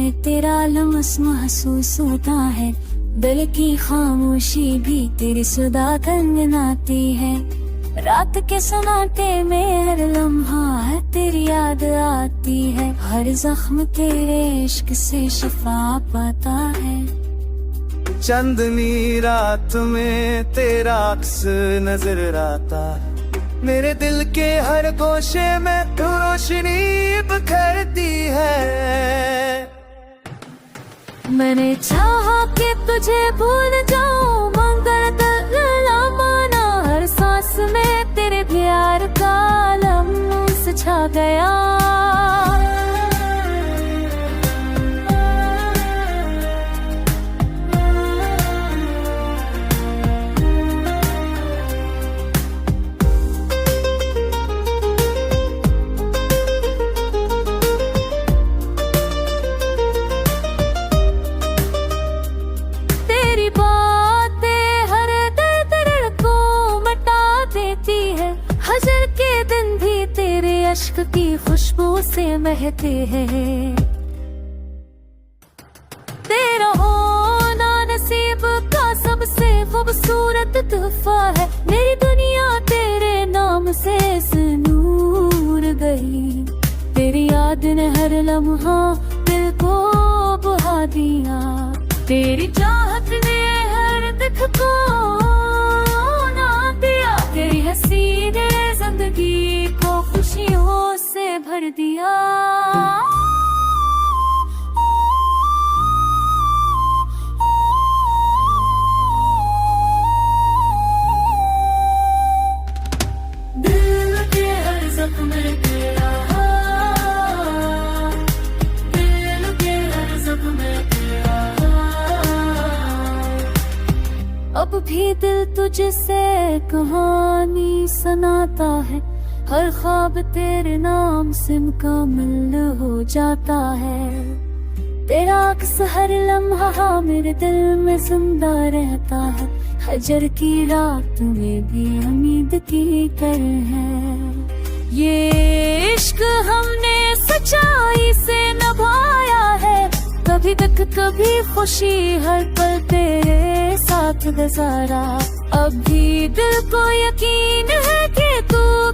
में तेरा लम्स महसूस होता है, दिल की खामोशी भी तेरी सदा गुनगुनाती है। रात के सन्नाटे में हर लम्हा है तेरी याद आती है, हर जख्म तेरे इश्क से शिफा पाता है। चंदनी रात में तेरा अक्स नजर आता है, मेरे दिल के हर गोशे में तू रोशनी बिखरती है। मैंने चाहा कि तुझे भूल जाऊं, मगर दिल माना, हर सांस में तेरे प्यार का लम्स छा गया। हजर के दिन भी तेरे अश्क की खुशबू से महके हैं। तेरा होना नसीब का सबसे खूबसूरत तोहफा है, मेरी दुनिया तेरे नाम से नूर गई। तेरी याद ने हर लम्हा दिल को बुहा दिया, तेरी चाहत ने हर दुख को ना दिया। तेरी हंसी ने जिंदगी को खुशियों से भर दिया। दिल के हर जख्म में तेरा, दिल के हर जख्म में तेरा। अब भी दिल तुझसे कहानी सुनाता है, हर ख्वाब तेरे नाम से मुकम्मल हो जाता है। तेरा अक्स हर लम्हा मेरे दिल में जिंदा रहता है, हजर की रात में भी उम्मीद की तरह है। ये इश्क हमने सच्चाई से निभाया है, कभी दुख कभी खुशी हर पल तेरे साथ गुजारा। अब भी दिल को यकीन है कि तू